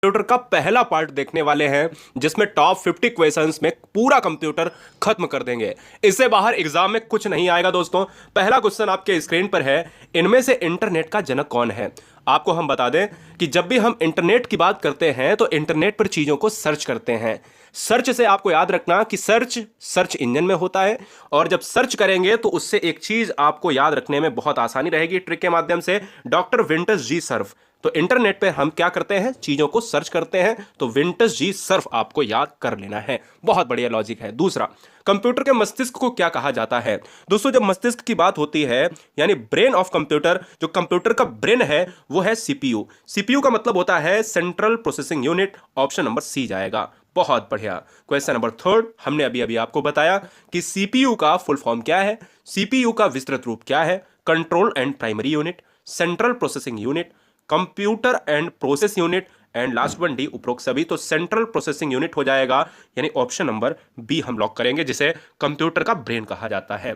Computer का पहला part देखने वाले हैं जिसमें टॉप 50 क्वेश्चंस में पूरा कंप्यूटर खत्म कर देंगे। इससे बाहर एग्जाम में कुछ नहीं आएगा दोस्तों। पहला क्वेश्चन आपके स्क्रीन पर है, इनमें से इंटरनेट का जनक कौन है। आपको हम बता दें कि जब भी हम इंटरनेट की बात करते हैं तो इंटरनेट पर चीजों को सर्च करते हैं। सर्च से आपको याद रखना कि सर्च इंजन में होता है, और जब सर्च करेंगे तो उससे एक चीज आपको याद रखने में बहुत आसानी रहेगी ट्रिक के माध्यम से, डॉक्टर विंटर्स जी सर्फ। तो इंटरनेट पे हम क्या करते हैं, चीजों को सर्च करते हैं, तो विंटर्स जी सर्फ आपको याद कर लेना है। बहुत बढ़िया लॉजिक है। दूसरा, कंप्यूटर के मस्तिष्क को क्या कहा जाता है। दोस्तों जब मस्तिष्क की बात होती है यानी ब्रेन ऑफ कंप्यूटर, जो कंप्यूटर का ब्रेन है वो है सीपीयू। सीपीयू का मतलब होता है central processing unit. Option number C जाएगा। बहुत बढ़िया। क्वेश्चन नंबर थर्ड, हमने अभी अभी आपको बताया कि सीपीयू का फुल फॉर्म क्या है, सीपीयू का विस्तृत रूप क्या है। Control and primary unit, central processing unit, computer and process unit, and last one D उपरोक्त सभी। तो सेंट्रल प्रोसेसिंग यूनिट हो जाएगा, यानी ऑप्शन नंबर बी हम लॉक करेंगे, जिसे कंप्यूटर का ब्रेन कहा जाता है।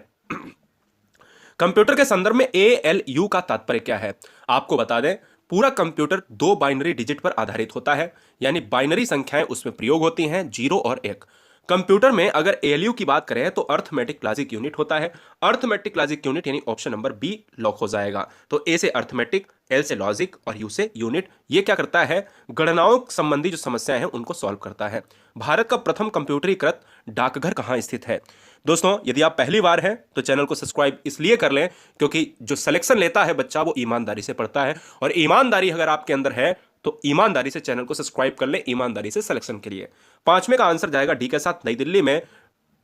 कंप्यूटर के संदर्भ में ALU का तात्पर्य क्या है, आपको बता दें पूरा कंप्यूटर दो बाइनरी डिजिट पर आधारित होता है, यानी बाइनरी संख्याएं उसमें प्रयोग होती हैं, 0 और 1। कंप्यूटर में अगर ALU की बात करें तो अर्थमेटिक लॉजिक यूनिट होता है। अर्थमेटिक लॉजिक यूनिट यानी ऑप्शन नंबर बी लॉक हो जाएगा। तो ए से अर्थमेटिक, एल से लॉजिक और यू से यूनिट। ये क्या करता है, गणनाओं संबंधी जो समस्याएं हैं उनको सॉल्व करता है। भारत का प्रथम कंप्यूटरीकृत डाकघर कहां स्थित है। दोस्तों यदि आप पहली बार हैं तो चैनल को सब्सक्राइब इसलिए कर लें क्योंकि जो सिलेक्शन लेता है बच्चा वो ईमानदारी से पढ़ता है, और ईमानदारी अगर आपके अंदर है तो ईमानदारी से चैनल को सब्सक्राइब कर ले, ईमानदारी से सिलेक्शन के लिए। पांचवें का आंसर जाएगा डी के साथ, नई दिल्ली में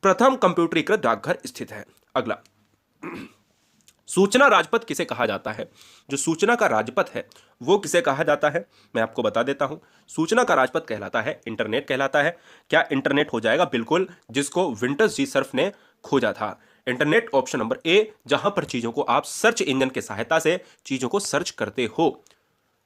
प्रथम कंप्यूटरीकृत डाकघर स्थित है। अगला, सूचना राजपथ किसे कहा जाता है। जो सूचना का राजपथ है वो किसे कहा जाता है, मैं आपको बता देता हूं। सूचना का राजपथ कहलाता है इंटरनेट कहलाता है। क्या इंटरनेट हो जाएगा, बिल्कुल, जिसको विंटर्स जी सर्फ ने खोजा था। इंटरनेट ऑप्शन नंबर ए, जहां पर चीजों को आप सर्च इंजन की सहायता से चीजों को सर्च करते हो।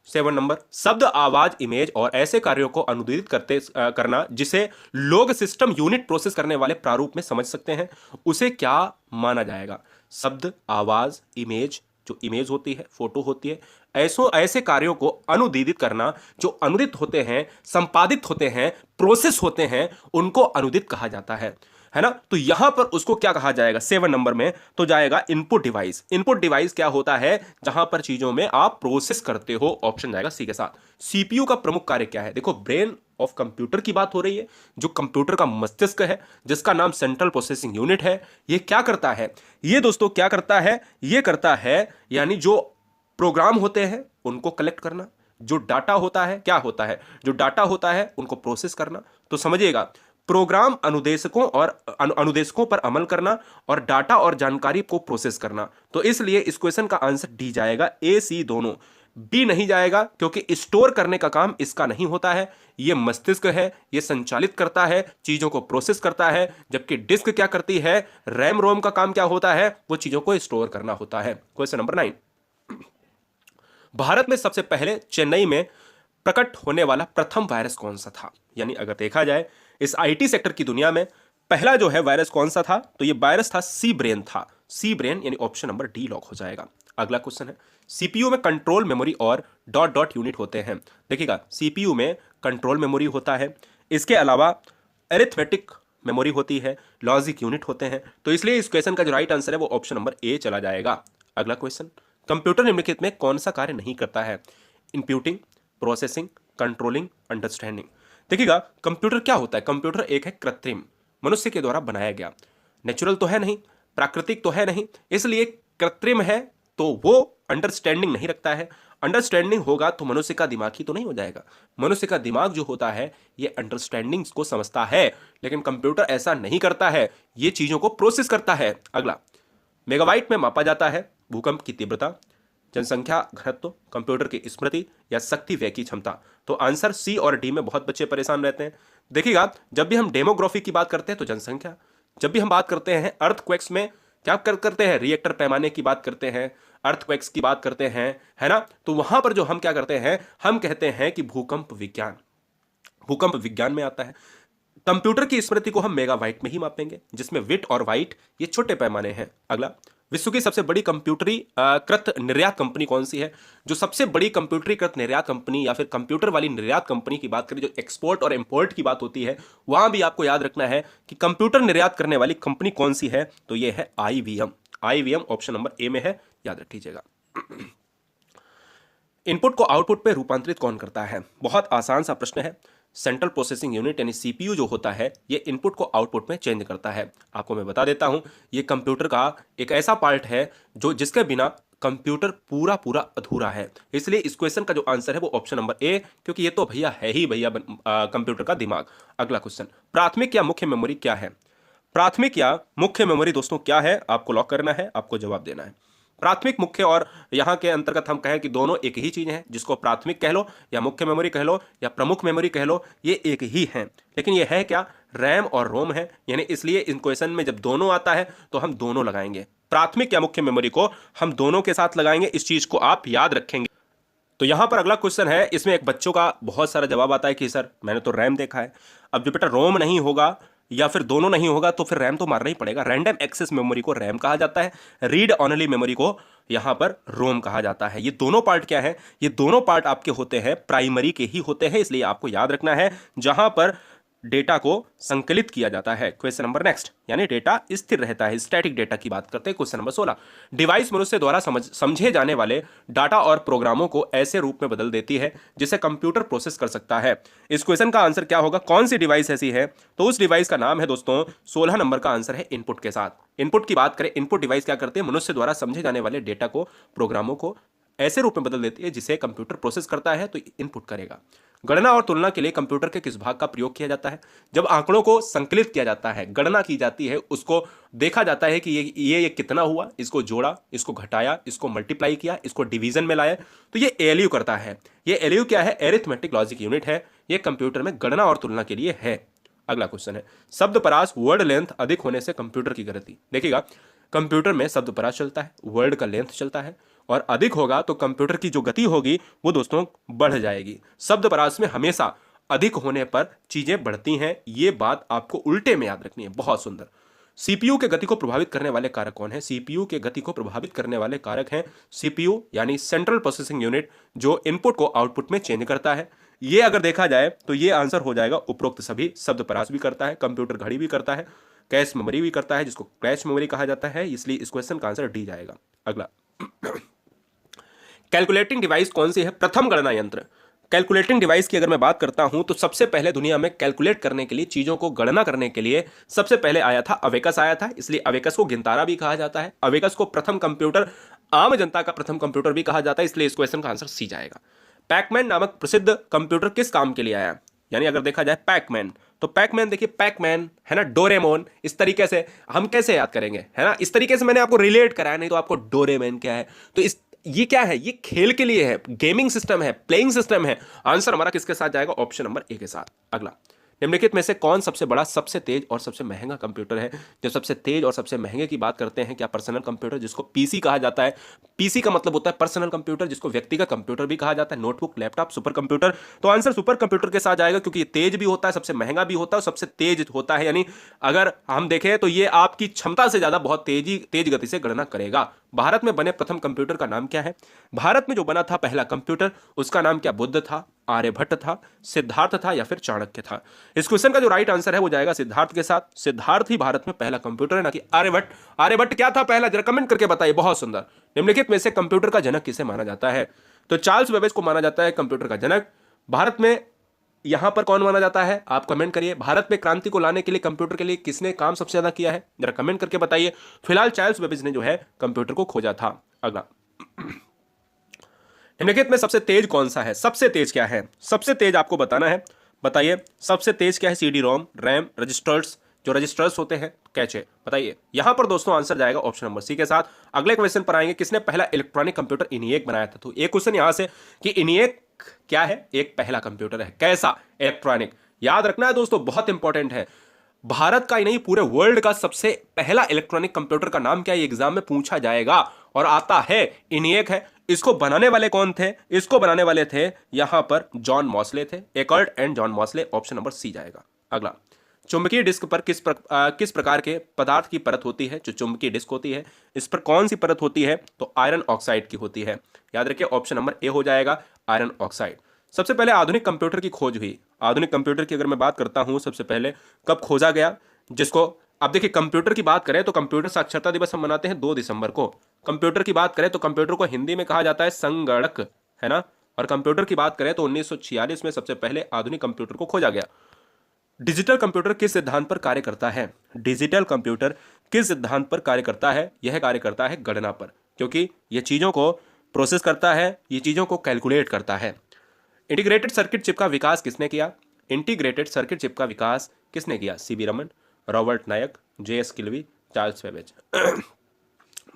7 नंबर, शब्द, आवाज, इमेज और ऐसे कार्यों को अनुदित करना जिसे लोग सिस्टम यूनिट प्रोसेस करने वाले प्रारूप में समझ सकते हैं, उसे क्या माना जाएगा। शब्द, आवाज, इमेज, जो इमेज होती है, फोटो होती है, ऐसे कार्यों को अनुदित करना जो अनुदित होते हैं, संपादित होते हैं, प्रोसेस होते हैं, उनको अनुदित कहा जाता है ना। तो यहां पर उसको क्या कहा जाएगा 7 नंबर में, तो जाएगा इनपुट डिवाइस। इनपुट डिवाइस क्या होता है, जहां पर चीजों में आप प्रोसेस करते हो। ऑप्शन जाएगा सी के साथ। सीपीयू का प्रमुख कार्य क्या है, देखो ब्रेन ऑफ कंप्यूटर की बात हो रही है, जो कंप्यूटर का मस्तिष्क है, जिसका नाम सेंट्रल प्रोसेसिंग यूनिट है। ये क्या करता है, ये दोस्तों क्या करता है, ये करता है यानी जो प्रोग्राम होते हैं उनको कलेक्ट करना, जो डाटा होता है, क्या होता है, जो डाटा होता है उनको प्रोसेस करना। तो समझिएगा, प्रोग्राम अनुदेशकों पर अमल करना और डाटा और जानकारी को प्रोसेस करना। तो इसलिए इस क्वेश्चन का आंसर डी जाएगा, ए सी दोनों। बी नहीं जाएगा क्योंकि स्टोर करने का काम इसका नहीं होता है, ये मस्तिष्क है, ये संचालित करता है, चीजों को प्रोसेस करता है। जबकि डिस्क क्या करती है, रैम रोम का काम क्या होता है, वो चीजों को स्टोर करना होता है। क्वेश्चन नंबर 9, भारत में सबसे पहले चेन्नई में प्रकट होने वाला प्रथम वायरस कौन सा था। यानी अगर देखा जाए इस आईटी सेक्टर की दुनिया में पहला जो है वायरस कौन सा था, तो ये वायरस था सी ब्रेन था। सी ब्रेन यानी ऑप्शन नंबर डी लॉक हो जाएगा। अगला क्वेश्चन है, सीपीयू में कंट्रोल मेमोरी और डॉट डॉट यूनिट होते हैं। देखिएगा, सीपीयू में कंट्रोल मेमोरी होता है, इसके अलावा अरिथमेटिक मेमोरी होती है, लॉजिक यूनिट होते हैं। तो इसलिए इस क्वेश्चन का जो राइट आंसर है वो ऑप्शन नंबर ए चला जाएगा। अगला क्वेश्चन, कंप्यूटर निम्नलिखित में कौन सा कार्य नहीं करता है। Inputting, processing, controlling, understanding. देखिएगा, कंप्यूटर क्या होता है, कंप्यूटर एक है कृत्रिम, मनुष्य के द्वारा बनाया गया। नेचुरल तो है नहीं, प्राकृतिक तो है नहीं, इसलिए कृत्रिम है, तो वो अंडरस्टैंडिंग नहीं रखता है। अंडरस्टैंडिंग होगा तो मनुष्य का दिमाग ही तो नहीं हो जाएगा। मनुष्य का दिमाग जो होता है ये अंडरस्टैंडिंग को समझता है, लेकिन कंप्यूटर ऐसा नहीं करता है, ये चीजों को प्रोसेस करता है। अगला, मेगाबाइट में मापा जाता है भूकंप की तीव्रता, जनसंख्या घनत्व, कंप्यूटर की स्मृति या शक्ति व्यय की क्षमता। तो आंसर सी और डी में बहुत बच्चे परेशान रहते हैं। देखिएगा, जब भी हम डेमोग्राफी की बात करते हैं तो जनसंख्या, जब भी हम बात करते हैं अर्थक्वेक्स में क्या करते हैं, रिएक्टर पैमाने की बात करते हैं, अर्थक्वेक्स की बात करते हैं, है ना, तो वहां पर जो हम क्या करते हैं, हम कहते हैं कि भूकंप विज्ञान, भूकंप विज्ञान में आता है। कंप्यूटर की स्मृति को हम मेगाबाइट में ही मापेंगे, जिसमें विट और वाइट ये छोटे पैमाने हैं। अगला, विश्व की सबसे बड़ी कंप्यूटरीकृत निर्यात कंपनी कौन सी है? जो सबसे बड़ी कंप्यूटरीकृत निर्यात कंपनी या फिर कंप्यूटर वाली निर्यात कंपनी की बात करें, जो एक्सपोर्ट और इंपोर्ट की बात होती है, वहां भी आपको याद रखना है कि कंप्यूटर निर्यात करने वाली कंपनी कौन सी है, तो ये है IBM। IBM option number A में है, याद रखिएगा। इनपुट को आउटपुट पे रूपांतरित कौन करता है? बहुत आसान सा प्रश्न है। सेंट्रल प्रोसेसिंग यूनिट यानी CPU जो होता है, ये इनपुट को आउटपुट में चेंज करता है। आपको मैं बता देता हूं, ये कंप्यूटर का एक ऐसा पार्ट है जो जिसके बिना कंप्यूटर पूरा पूरा अधूरा है। इसलिए इस क्वेश्चन का जो आंसर है वो ऑप्शन नंबर ए, क्योंकि ये तो भैया है ही भैया कंप्यूटर का दिमाग। अगला क्वेश्चन, प्राथमिक या मुख्य मेमोरी क्या है? प्राथमिक या मुख्य मेमोरी दोस्तों क्या है? आपको लॉक करना है, आपको जवाब देना है। प्राथमिक, मुख्य और यहां के अंतर्गत हम कहें कि दोनों एक ही चीज है, जिसको प्राथमिक कह लो या मुख्य मेमोरी कह लो या प्रमुख मेमोरी कह लो, ये एक ही है। लेकिन ये है क्या? रैम और रोम है। यानी इसलिए इन क्वेश्चन में जब दोनों आता है तो हम दोनों लगाएंगे, प्राथमिक या मुख्य मेमोरी को हम दोनों के साथ लगाएंगे। इस चीज को आप याद रखेंगे। तो यहां पर अगला क्वेश्चन है, इसमें एक बच्चों का बहुत सारा जवाब आता है कि सर मैंने तो रैम देखा है। अब जो बेटा रोम नहीं होगा या फिर दोनों नहीं होगा तो फिर रैम तो मारना ही पड़ेगा। रैंडम एक्सेस मेमोरी को रैम कहा जाता है, रीड ऑनली मेमोरी को यहां पर रोम कहा जाता है। ये दोनों पार्ट क्या है? ये दोनों पार्ट आपके होते हैं प्राइमरी के ही होते हैं, इसलिए आपको याद रखना है जहां पर डेटा को संकलित किया जाता है। क्वेश्चन नंबर नेक्स्ट, यानी डेटा स्थिर रहता है, स्टैटिक डेटा की बात करते हैं। क्वेश्चन नंबर 16, डिवाइस मनुष्य द्वारा समझे जाने वाले डाटा और प्रोग्रामों को ऐसे रूप में बदल देती है जिसे कंप्यूटर प्रोसेस कर सकता है। इस क्वेश्चन का आंसर क्या होगा? कौन सी डिवाइस ऐसी है? तो उस डिवाइस का नाम है दोस्तों, 16 नंबर का आंसर है इनपुट के साथ। इनपुट की बात करें, इनपुट डिवाइस क्या करते हैं? मनुष्य द्वारा समझे जाने वाले डेटा को, प्रोग्रामों को ऐसे रूप में बदल देती है जिसे कंप्यूटर प्रोसेस करता है, तो इनपुट करेगा। गणना और तुलना के लिए कंप्यूटर के किस भाग का प्रयोग किया जाता है? जब आंकड़ों को संकलित किया जाता है, गणना की जाती है, उसको देखा जाता है कि ये कितना हुआ, इसको जोड़ा, इसको घटाया, इसको मल्टीप्लाई किया, इसको डिवीजन में लाया, तो ये ALU करता है। ये ALU क्या है? एरिथमेटिक लॉजिक यूनिट है। ये कंप्यूटर में गणना और तुलना के लिए है। अगला क्वेश्चन है, शब्द परास वर्ड लेंथ अधिक होने से कंप्यूटर की गति। देखिएगा, कंप्यूटर में शब्द परास चलता है, वर्ड का लेंथ चलता है, और अधिक होगा तो कंप्यूटर की जो गति होगी वो दोस्तों बढ़ जाएगी। शब्द परास में हमेशा अधिक होने पर चीजें बढ़ती हैं, ये बात आपको उल्टे में याद रखनी है। बहुत सुंदर। CPU के गति को प्रभावित करने वाले कारक कौन है? CPU के गति को प्रभावित करने वाले कारक हैं CPU यानी सेंट्रल प्रोसेसिंग यूनिट, जो इनपुट को आउटपुट में चेंज करता है। ये अगर देखा जाए तो ये आंसर हो जाएगा उपरोक्त सभी। शब्द परास भी करता है, कंप्यूटर घड़ी भी करता है, कैश मेमोरी भी करता है, जिसको कैश मेमोरी कहा जाता है, इसलिए इस क्वेश्चन का आंसर डी जाएगा। अगला, कैलकुलेटिंग डिवाइस कौन सी है? प्रथम गणना यंत्र। कैलकुलेटिंग डिवाइस की अगर मैं बात करता हूं तो सबसे पहले दुनिया में कैलकुलेट करने के लिए, चीजों को गणना करने के लिए सबसे पहले आया था अबेकस आया था, इसलिए अबेकस को गिनतारा भी कहा जाता है। अबेकस को प्रथम कंप्यूटर, आम जनता का प्रथम कंप्यूटर भी कहा जाता है, इसलिए इस क्वेश्चन का आंसर सी जाएगा। पैकमैन नामक प्रसिद्ध कंप्यूटर किस काम के लिए आया? यानी अगर देखा जाए पैकमैन, तो पैकमैन देखिए, पैकमैन है ना, डोरेमोन, इस तरीके से हम कैसे याद करेंगे, है ना, इस तरीके से मैंने आपको रिलेट कराया, नहीं तो आपको डोरेमोन क्या है, तो इस ये क्या है? ये खेल के लिए है, गेमिंग सिस्टम है, प्लेइंग सिस्टम है। आंसर हमारा किसके साथ जाएगा? ऑप्शन नंबर ए के साथ। अगला, निम्नलिखित में से कौन सबसे बड़ा, सबसे तेज और सबसे महंगा कंप्यूटर है? जब सबसे तेज और सबसे महंगे की बात करते हैं, क्या पर्सनल कंप्यूटर, जिसको पीसी कहा जाता है, पीसी का मतलब होता है पर्सनल कंप्यूटर, जिसको व्यक्तिगत कंप्यूटर भी कहा जाता है, नोटबुक, लैपटॉप, सुपर कंप्यूटर, तो आंसर सुपर कंप्यूटर के साथ जाएगा, क्योंकि ये तेज भी होता है, सबसे महंगा भी होता है, सबसे तेज होता है। यानी अगर हम देखें तो ये आपकी क्षमता से ज्यादा बहुत तेज गति से गणना करेगा। भारत में बने प्रथम कंप्यूटर का नाम क्या है? भारत में जो बना था पहला कंप्यूटर, उसका नाम क्या? बुद्ध था, आर्यभट्ट था, सिद्धार्थ था, या फिर चाणक्य था? इस क्वेश्चन का जो राइट आंसर है वो जाएगा सिद्धार्थ के साथ। सिद्धार्थ ही भारत में पहला कंप्यूटर है, ना कि आर्यभट्ट। आर्यभट्ट क्या था पहला? जरा कमेंट करके बताइए। बहुत सुंदर। निम्नलिखित में से कंप्यूटर का जनक किसे माना जाता है? तो चार्ल्स बेबेज को माना जाता है कंप्यूटर का जनक। भारत में यहां पर कौन माना जाता है? आप कमेंट करिए। भारत में क्रांति को लाने के लिए कंप्यूटर के लिए किसने काम सबसे ज्यादा किया है? जरा कमेंट करके बताइए। फिलहाल चार्ल्स बेबेज ने जो है कंप्यूटर को खोजा था। अगला, निम्नलिखित में सबसे तेज कौन सा है? सबसे तेज क्या है? सबसे तेज आपको बताना है, बताइए सबसे तेज क्या है? CD-ROM, रैम, रजिस्टर्स, जो रजिस्टर्स होते हैं, कैचे, बताइए। यहां पर दोस्तों आंसर जाएगा ऑप्शन नंबर सी के साथ। अगले क्वेश्चन पर आएंगे, किसने पहला इलेक्ट्रॉनिक कंप्यूटर ENIAC बनाया था? तो एक क्वेश्चन यहां से कि ENIAC क्या है? एक पहला कंप्यूटर है। कैसा? इलेक्ट्रॉनिक। याद रखना है दोस्तों, बहुत इंपॉर्टेंट है। भारत का ही नहीं, पूरे वर्ल्ड का सबसे पहला इलेक्ट्रॉनिक कंप्यूटर का नाम क्या है? एग्जाम में पूछा जाएगा और आता है, ENIAC है। इसको बनाने वाले कौन थे? इसको बनाने वाले थे यहां पर जॉन मॉसले थे, Eckert and John Mauchly. Option number C जाएगा। अगला, चुंबकीय डिस्क पर किस प्रकार के पदार्थ की परत होती है? जो चुंबकीय डिस्क होती है इस पर कौन सी परत होती है? तो आयरन ऑक्साइड की होती है। याद रखिए ऑप्शन नंबर ए हो जाएगा आयरन ऑक्साइड। सबसे पहले आधुनिक कंप्यूटर की खोज हुई। आधुनिक कंप्यूटर की अगर मैं बात करता हूं सबसे पहले कब खोजा गया, जिसको अब देखिए कंप्यूटर की बात करें तो कंप्यूटर साक्षरता दिवस हम मनाते हैं 2 दिसंबर को। कंप्यूटर की बात करें तो कंप्यूटर को हिंदी में कहा जाता है संगणक, है ना। और कंप्यूटर की बात करें तो 1946 में सबसे पहले आधुनिक कंप्यूटर को खोजा गया। डिजिटल कंप्यूटर किस सिद्धांत पर कार्य करता है? डिजिटल कंप्यूटर किस सिद्धांत पर कार्य करता है? यह कार्य करता है गणना पर, क्योंकि यह चीजों को प्रोसेस करता है, ये चीजों को कैलकुलेट करता है। इंटीग्रेटेड सर्किट चिप का विकास किसने किया? इंटीग्रेटेड सर्किट चिप का विकास किसने किया? सीवी रमन, रॉबर्ट नायक, जेएस किल्वी, चार्ल्स बेबेज।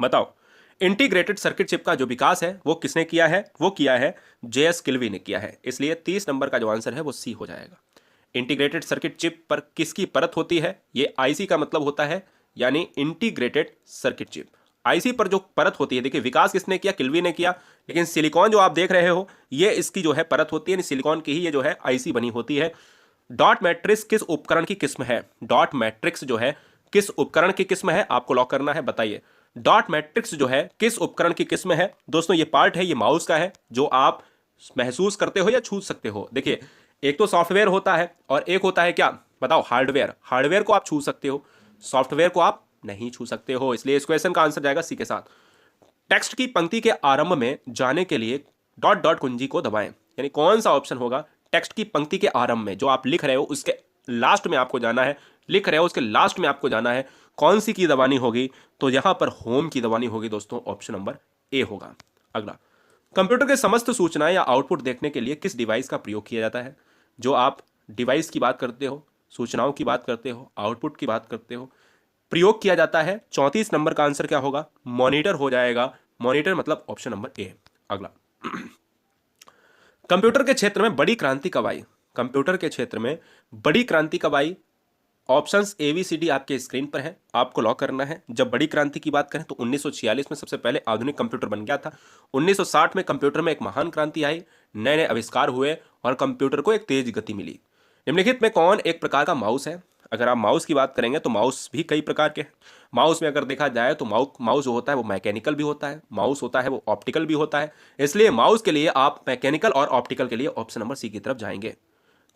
बताओ, इंटीग्रेटेड सर्किट चिप का जो विकास है वो किसने किया है? वो किया है जेएस किल्वी ने किया है। इसलिए 30 नंबर का जो आंसर है वो सी हो जाएगा। इंटीग्रेटेड सर्किट चिप पर किसकी परत होती है? ये आईसी का मतलब होता है, यानी इंटीग्रेटेड सर्किट चिप। आईसी पर जो परत होती है, देखिए विकास किसने किया? किल्वी ने किया, लेकिन सिलिकॉन जो आप देख रहे हो ये इसकी जो है परत होती है, सिलिकॉन की ही ये जो है आईसी बनी होती है। डॉट मैट्रिक्स किस उपकरण की किस्म है? डॉट मैट्रिक्स जो है किस उपकरण की किस्म है? आपको लॉक करना है, बताइए। डॉट मैट्रिक्स जो है किस उपकरण की किस्म है? दोस्तों ये पार्ट है, ये माउस का है, जो आप महसूस करते हो या छू सकते हो। देखिए एक तो सॉफ्टवेयर होता है और एक होता है क्या, बताओ, हार्डवेयर। हार्डवेयर को आप छू सकते हो, सॉफ्टवेयर को आप नहीं छू सकते हो, इसलिए इस क्वेश्चन का आंसर जाएगा सी के साथ। टेक्स्ट की पंक्ति के आरंभ में जाने के लिए डॉट डॉट कुंजी को दबाएं, यानी कौन सा ऑप्शन होगा? टेक्स्ट की पंक्ति के आरंभ में, जो आप लिख रहे हो उसके लास्ट में आपको जाना है, लिख रहे हो उसके लास्ट में आपको जाना है, कौन सी की दबानी होगी? तो यहां पर होम की दबानी होगी दोस्तों, ऑप्शन नंबर ए होगा। अगला, कंप्यूटर के समस्त सूचनाएं या आउटपुट देखने के लिए किस डिवाइस का प्रयोग किया जाता है? जो आप डिवाइस की बात करते हो, सूचनाओं की बात करते हो, आउटपुट की बात करते हो, प्रयोग किया जाता है। 34 नंबर का आंसर क्या होगा? मॉनिटर हो जाएगा। मॉनिटर मतलब ऑप्शन नंबर ए। अगला, कंप्यूटर के क्षेत्र में बड़ी क्रांति कब आई? कंप्यूटर के क्षेत्र में बड़ी क्रांति कब आई? Options A B C D आपके स्क्रीन पर है, आपको लॉक करना है। जब बड़ी क्रांति की बात करें तो 1946 में सबसे पहले आधुनिक कंप्यूटर बन गया था। 1960 में कंप्यूटर में एक महान क्रांति आई, नए नए आविष्कार हुए और कंप्यूटर को एक तेज गति मिली। निम्नलिखित में कौन एक प्रकार का माउस है? अगर आप माउस की बात करेंगे तो माउस भी कई प्रकार के हैं। माउस में अगर देखा जाए तो माउस जो होता है वो मैकेनिकल भी होता है, माउस होता है वो ऑप्टिकल भी होता है। इसलिए माउस के लिए आप मैकेनिकल और ऑप्टिकल के लिए ऑप्शन नंबर सी की तरफ जाएंगे।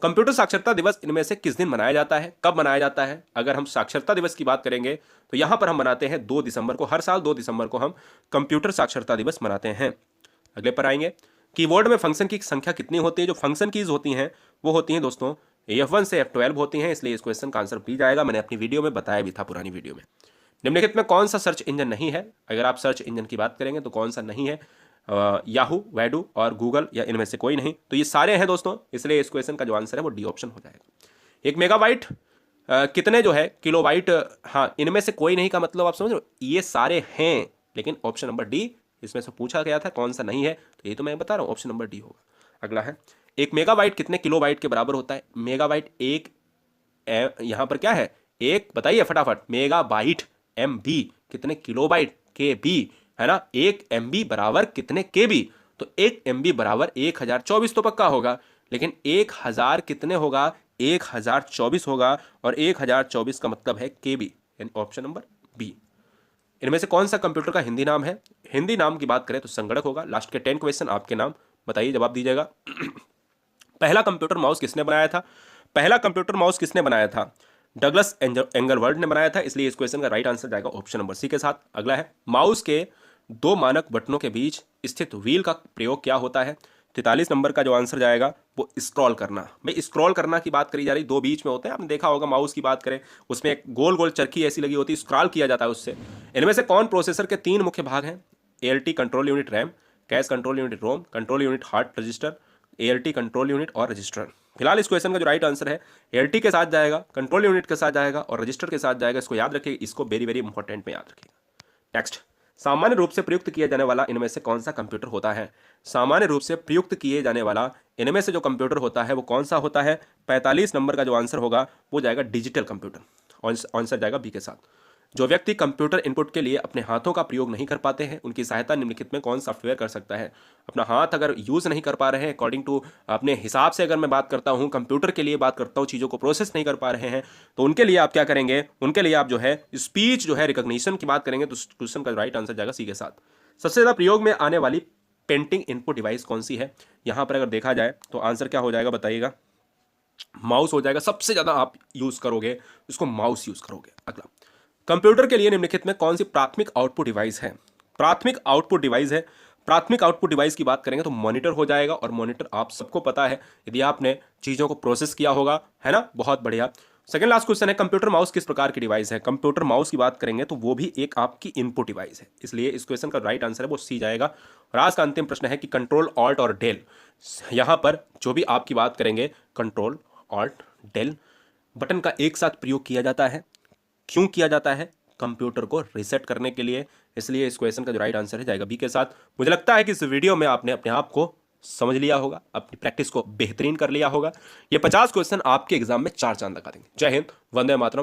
कंप्यूटर साक्षरता दिवस इनमें से किस दिन मनाया जाता है? कब मनाया जाता है? अगर हम साक्षरता दिवस की बात करेंगे तो यहां पर हम मनाते हैं 2 दिसंबर को। हर साल 2 दिसंबर को हम कंप्यूटर साक्षरता दिवस मनाते हैं। अगले पर आएंगे, कीबोर्ड में फंक्शन की संख्या कितनी होती है? जो फंक्शन कीज होती हैं वो होती हैं दोस्तों F1 से F12 होती हैं, इसलिए इस क्वेश्चन का आंसर भी जाएगा। मैंने अपनी वीडियो में बताया भी था, पुरानी वीडियो में। निम्नलिखित में कौन सा सर्च इंजन नहीं है? अगर आप सर्च इंजन की बात करेंगे तो कौन सा नहीं है? याहू, वैडू और गूगल, या इनमें से कोई नहीं? तो ये सारे हैं दोस्तों, इसलिए इस क्वेश्चन का जो आंसर है वो डी ऑप्शन हो जाएगा। 1 मेगाबाइट कितने जो है किलोबाइट? हाँ, इनमें से कोई नहीं का मतलब आप समझ रहे हो, ये सारे हैं, लेकिन ऑप्शन नंबर डी इसमें से पूछा गया था कौन सा नहीं है, तो ये तो मैं बता रहा हूँ, ऑप्शन नंबर डी होगा। अगला है, 1 मेगाबाइट कितने किलोबाइट के बराबर होता है? मेगाबाइट एक यहाँ पर क्या है? एक, बताइए फटाफट। मेगाबाइट MB कितने किलोबाइट? KB, है ना। 1 MB बराबर कितने KB? तो 1 MB बराबर 1024 तो पक्का होगा, लेकिन 1000 कितने होगा? 1024 होगा, और 1024 का मतलब है KB, यानी ऑप्शन नंबर बी। इनमें से कौन सा कंप्यूटर का हिंदी नाम है? हिंदी नाम की बात करें तो संगणक होगा। लास्ट के 10 क्वेश्चन आपके नाम, बताइए, जवाब दीजिएगा। पहला कंप्यूटर माउस किसने बनाया था? पहला कंप्यूटर माउस किसने बनाया था? डगलस एंगरवर्ड ने बनाया था, इसलिए इस क्वेश्चन का राइट आंसर जाएगा ऑप्शन नंबर सी के साथ। अगला है, माउस के 2 मानक बटनों के बीच स्थित व्हील का प्रयोग क्या होता है? 43 नंबर का जो आंसर जाएगा वो स्क्रॉल करना। भाई स्क्रॉल करना की बात करी जा रही, 2 बीच में होते हैं, आपने देखा होगा माउस की बात करें उसमें एक गोल गोल चरखी ऐसी लगी होती है, स्क्रॉल किया जाता है उससे। इनमें से कौन प्रोसेसर के 3 मुख्य भाग हैं? ALT control unit RAM, cache control unit ROM, control unit heart register, ALT control unit और रजिस्टर। फिलहाल इस क्वेश्चन का जो राइट आंसर है ALT के साथ जाएगा, कंट्रोल यूनिट के साथ जाएगा और रजिस्टर के साथ जाएगा। इसको याद रखिए, इसको वेरी वेरी इंपॉर्टेंट में याद रखिएगा। नेक्स्ट, सामान्य रूप से प्रयुक्त किया जाने वाला इनमें से कौन सा कंप्यूटर होता है? सामान्य रूप से प्रयुक्त किए जाने वाला इनमें से जो कंप्यूटर होता है वो कौन सा होता है? 45 नंबर का जो आंसर होगा वो जाएगा डिजिटल कंप्यूटर, आंसर जाएगा बी के साथ। जो व्यक्ति कंप्यूटर इनपुट के लिए अपने हाथों का प्रयोग नहीं कर पाते हैं उनकी सहायता निम्नलिखित में कौन सॉफ्टवेयर कर सकता है। अपना हाथ अगर यूज़ नहीं कर पा रहे हैं, अकॉर्डिंग टू अपने हिसाब से अगर मैं बात करता हूँ, कंप्यूटर के लिए बात करता हूँ, चीज़ों को प्रोसेस नहीं कर पा रहे हैं, तो उनके लिए आप क्या करेंगे, उनके लिए आप जो है स्पीच जो है रिकॉग्निशन की बात करेंगे, तो क्वेश्चन का राइट आंसर जाएगा सी के साथ। सबसे ज़्यादा प्रयोग में आने वाली पेंटिंग इनपुट डिवाइस कौन सी है। यहाँ पर अगर देखा जाए तो आंसर क्या हो जाएगा बताइएगा, माउस हो जाएगा। सबसे ज़्यादा आप यूज़ करोगे उसको, माउस यूज़ करोगे। अगला, कंप्यूटर के लिए निम्नलिखित में कौन सी प्राथमिक आउटपुट डिवाइस है। प्राथमिक आउटपुट डिवाइस है, प्राथमिक आउटपुट डिवाइस की बात करेंगे तो मॉनिटर हो जाएगा। और मॉनिटर आप सबको पता है, यदि आपने चीज़ों को प्रोसेस किया होगा, है ना, बहुत बढ़िया। सेकंड लास्ट क्वेश्चन है, कंप्यूटर माउस किस प्रकार की डिवाइस है। कंप्यूटर माउस की बात करेंगे तो वो भी एक आपकी इनपुट डिवाइस है, इसलिए इस क्वेश्चन का राइट आंसर है वो सी जाएगा। और आज का अंतिम प्रश्न है कि कंट्रोल ऑल्ट और डेल, यहाँ पर जो भी आपकी बात करेंगे, कंट्रोल ऑल्ट डेल बटन का एक साथ प्रयोग किया जाता है। क्यों किया जाता है, कंप्यूटर को रीसेट करने के लिए। इसलिए इस क्वेश्चन का जो राइट आंसर है जाएगा बी के साथ। मुझे लगता है कि इस वीडियो में आपने अपने आप को समझ लिया होगा, अपनी प्रैक्टिस को बेहतरीन कर लिया होगा। ये 50 क्वेश्चन आपके एग्जाम में 4 चांद लगा देंगे। जय हिंद, वंदे मातरम।